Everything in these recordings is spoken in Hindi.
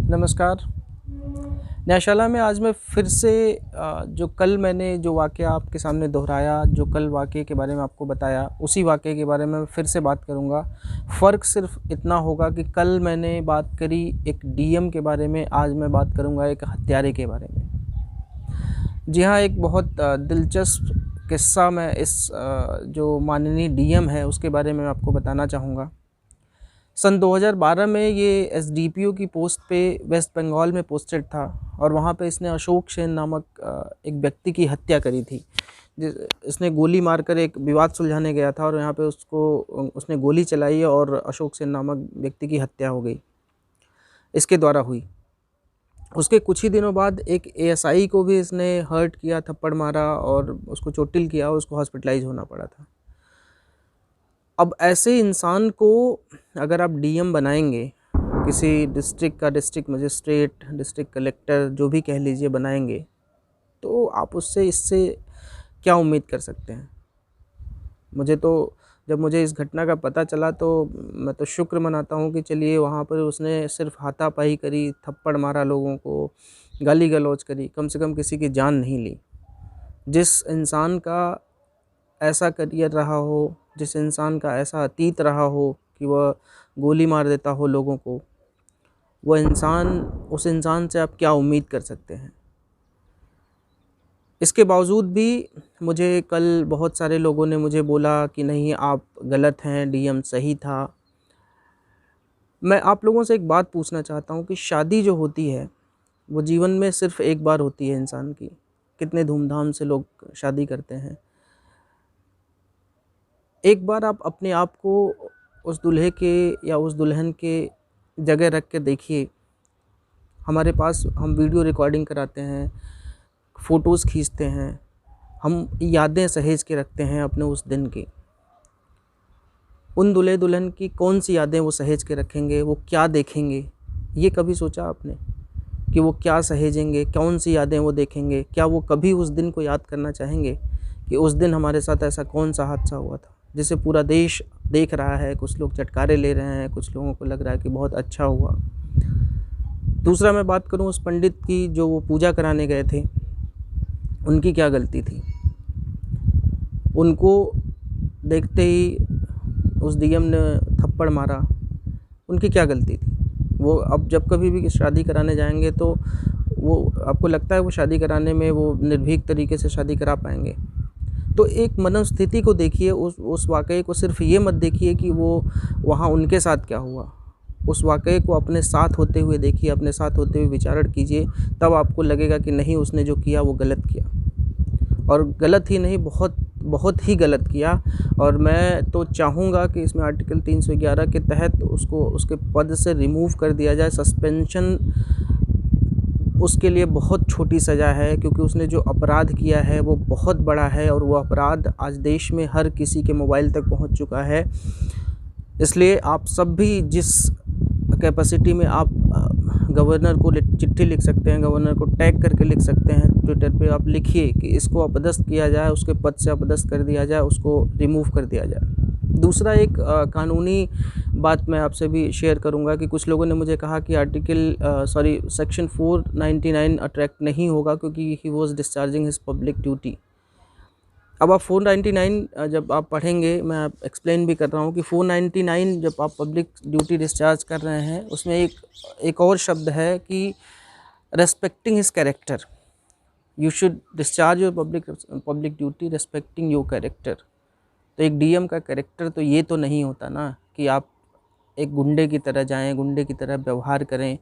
नमस्कार। न्यायशाला में आज मैं फिर से जो कल मैंने जो वाक़या आपके सामने दोहराया, जो कल वाक़ये के बारे में आपको बताया, उसी वाक़ये के बारे में मैं फिर से बात करूँगा। फ़र्क सिर्फ़ इतना होगा कि कल मैंने बात करी एक डीएम के बारे में, आज मैं बात करूँगा एक हत्यारे के बारे में। जी हाँ, एक बहुत दिलचस्प किस्सा मैं इस जो माननीय डीएम है, उसके बारे में आपको बताना चाहूँगा। सन 2012 में ये एसडीपीओ की पोस्ट पे वेस्ट बंगाल में पोस्टेड था और वहाँ पे इसने अशोक सेन नामक एक व्यक्ति की हत्या करी थी। इसने गोली मारकर एक विवाद सुलझाने गया था और यहाँ पे उसने गोली चलाई और अशोक सेन नामक व्यक्ति की हत्या हो गई, इसके द्वारा हुई। उसके कुछ ही दिनों बाद एक एएसआई को भी इसने हर्ट किया, थप्पड़ मारा और उसको चोटिल किया और उसको हॉस्पिटलाइज होना पड़ा था। अब ऐसे इंसान को अगर आप डीएम बनाएंगे, किसी डिस्ट्रिक्ट का डिस्ट्रिक्ट मजिस्ट्रेट, डिस्ट्रिक्ट कलेक्टर, जो भी कह लीजिए बनाएंगे, तो आप इससे क्या उम्मीद कर सकते हैं। जब मुझे इस घटना का पता चला तो मैं तो शुक्र मनाता हूँ कि चलिए वहाँ पर उसने सिर्फ हाथापाई करी, थप्पड़ मारा, लोगों को गाली गलौज करी, कम से कम किसी की जान नहीं ली। जिस इंसान का ऐसा करियर रहा हो, जिस इंसान का ऐसा अतीत रहा हो कि वह गोली मार देता हो लोगों को, उस इंसान से आप क्या उम्मीद कर सकते हैं। इसके बावजूद भी मुझे कल बहुत सारे लोगों ने मुझे बोला कि नहीं, आप गलत हैं, डीएम सही था। मैं आप लोगों से एक बात पूछना चाहता हूँ कि शादी जो होती है वो जीवन में सिर्फ एक बार होती है इंसान की। कितने धूमधाम से लोग शादी करते हैं। एक बार आप अपने आप को उस दूल्हे के या उस दुल्हन के जगह रख के देखिए। हमारे पास हम वीडियो रिकॉर्डिंग कराते हैं, फ़ोटोज़ खींचते हैं, हम यादें सहेज के रखते हैं अपने उस दिन की। उन दूल्हे दुल्हन की कौन सी यादें वो सहेज के रखेंगे, वो क्या देखेंगे, ये कभी सोचा आपने कि वो क्या सहेजेंगे, कौन सी यादें वो देखेंगे? क्या वो कभी उस दिन को याद करना चाहेंगे कि उस दिन हमारे साथ ऐसा कौन सा हादसा हुआ था जिसे पूरा देश देख रहा है, कुछ लोग चटकारे ले रहे हैं, कुछ लोगों को लग रहा है कि बहुत अच्छा हुआ। दूसरा मैं बात करूं उस पंडित की जो वो पूजा कराने गए थे, उनकी क्या गलती थी? उनको देखते ही उस डीएम ने थप्पड़ मारा, उनकी क्या गलती थी? वो अब जब कभी भी शादी कराने जाएंगे तो वो आपको लगता है वो शादी कराने में वो निर्भीक तरीके से शादी करा पाएंगे? तो एक मनोस्थिति को देखिए, उस वाक़ये को सिर्फ ये मत देखिए कि वो वहाँ उनके साथ क्या हुआ। उस वाक़ये को अपने साथ होते हुए देखिए, अपने साथ होते हुए विचारण कीजिए, तब आपको लगेगा कि नहीं, उसने जो किया वो गलत किया। और गलत ही नहीं, बहुत बहुत ही गलत किया। और मैं तो चाहूँगा कि इसमें आर्टिकल 311 के तहत उसको उसके पद से रिमूव कर दिया जाए। सस्पेंशन उसके लिए बहुत छोटी सज़ा है, क्योंकि उसने जो अपराध किया है वो बहुत बड़ा है और वो अपराध आज देश में हर किसी के मोबाइल तक पहुंच चुका है। इसलिए आप सब भी जिस कैपेसिटी में आप गवर्नर को चिट्ठी लिख सकते हैं, गवर्नर को टैग करके लिख सकते हैं, ट्विटर पे आप लिखिए कि इसको अपदस्थ किया जाए, उसके पद से अपदस्थ कर दिया जाए, उसको रिमूव कर दिया जाए। दूसरा एक कानूनी बात मैं आपसे भी शेयर करूंगा कि कुछ लोगों ने मुझे कहा कि सेक्शन 499 अट्रैक्ट नहीं होगा क्योंकि he was discharging his public duty. अब आप 499 जब आप पढ़ेंगे, मैं एक्सप्लेन भी कर रहा हूँ कि 499 जब आप पब्लिक ड्यूटी डिस्चार्ज कर रहे हैं, उसमें एक और शब्द है कि respecting his character. You should discharge your public duty respecting your character. तो एक डीएम का कैरेक्टर तो ये तो नहीं होता ना कि आप एक गुंडे की तरह जाएं, गुंडे की तरह व्यवहार करें।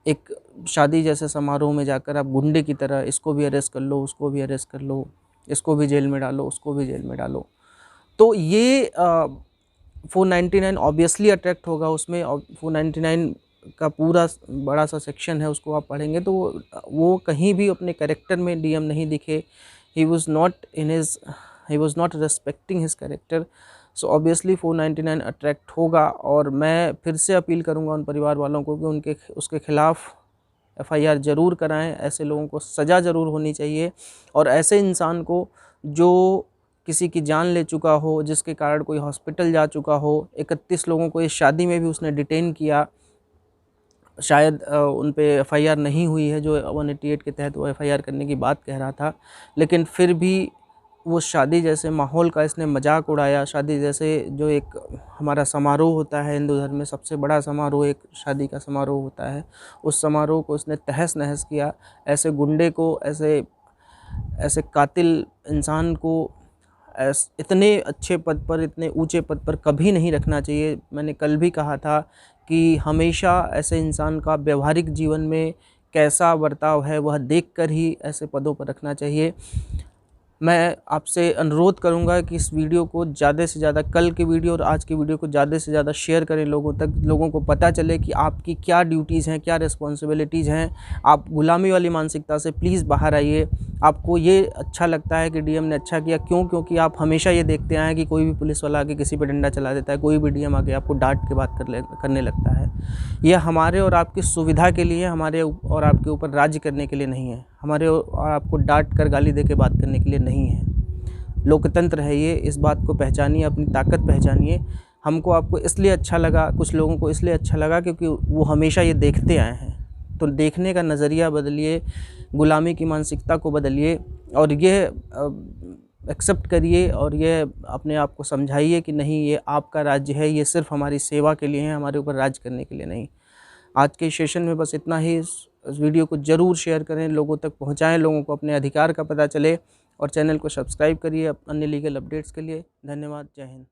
एक शादी जैसे समारोह में जाकर आप गुंडे की तरह इसको भी अरेस्ट कर लो, उसको भी अरेस्ट कर लो, इसको भी जेल में डालो, उसको भी जेल में डालो। तो ये 499 ऑब्वियसली अट्रैक्ट होगा उसमें। 499 का पूरा बड़ा सा सेक्शन है, उसको आप पढ़ेंगे तो वो कहीं भी अपने कैरेक्टर में डीएम नहीं दिखे। He was not respecting his character. So obviously 499 attract होगा। और मैं फिर से अपील करूंगा उन परिवार वालों को कि उसके खिलाफ़ एफआईआर ज़रूर कराएं। ऐसे लोगों को सज़ा ज़रूर होनी चाहिए। और ऐसे इंसान को जो किसी की जान ले चुका हो, जिसके कारण कोई हॉस्पिटल जा चुका हो, 31 लोगों को इस शादी में भी उसने डिटेन किया, शायद उन पे एफआईआर नहीं हुई है, जो 188 के तहत वो एफआईआर करने की बात कह रहा था, लेकिन फिर भी वो शादी जैसे माहौल का इसने मजाक उड़ाया। शादी जैसे जो एक हमारा समारोह होता है हिंदू धर्म में, सबसे बड़ा समारोह एक शादी का समारोह होता है, उस समारोह को उसने तहस नहस किया। ऐसे गुंडे को, ऐसे कातिल इंसान को इतने अच्छे पद पर, इतने ऊंचे पद पर कभी नहीं रखना चाहिए। मैंने कल भी कहा था कि हमेशा ऐसे इंसान का व्यवहारिक जीवन में कैसा बर्ताव है वह देखकर ही ऐसे पदों पर रखना चाहिए। मैं आपसे अनुरोध करूंगा कि इस वीडियो को ज़्यादा से ज़्यादा, कल की वीडियो और आज की वीडियो को ज़्यादा से ज़्यादा शेयर करें लोगों तक, लोगों को पता चले कि आपकी क्या ड्यूटीज़ हैं, क्या रिस्पॉन्सिबिलिटीज़ हैं। आप गुलामी वाली मानसिकता से प्लीज़ बाहर आइए। आपको ये अच्छा लगता है कि डीएम ने अच्छा किया, क्यों? क्योंकि आप हमेशा ये देखते आए हैं कि कोई भी पुलिस वाला आके किसी पे डंडा चला देता है, कोई भी डीएम आके आपको डांट के बात करने लगता है। यह हमारे और आपकी सुविधा के लिए, हमारे और आपके ऊपर राज्य करने के लिए नहीं है, हमारे और आपको डांट कर गाली दे के बात करने के लिए नहीं है। लोकतंत्र है ये, इस बात को पहचानिए, अपनी ताकत पहचानिए। हमको आपको इसलिए अच्छा लगा, कुछ लोगों को इसलिए अच्छा लगा क्योंकि वो हमेशा ये देखते आए हैं। तो देखने का नज़रिया बदलिए, गुलामी की मानसिकता को बदलिए और ये एक्सेप्ट करिए और ये अपने आप को समझाइए कि नहीं, ये आपका राज्य है, ये सिर्फ हमारी सेवा के लिए है, हमारे ऊपर राज करने के लिए नहीं। आज के सेशन में बस इतना ही। इस वीडियो को ज़रूर शेयर करें, लोगों तक पहुंचाएं, लोगों को अपने अधिकार का पता चले, और चैनल को सब्सक्राइब करिए अन्य लीगल अपडेट्स के लिए। धन्यवाद। जय हिंद।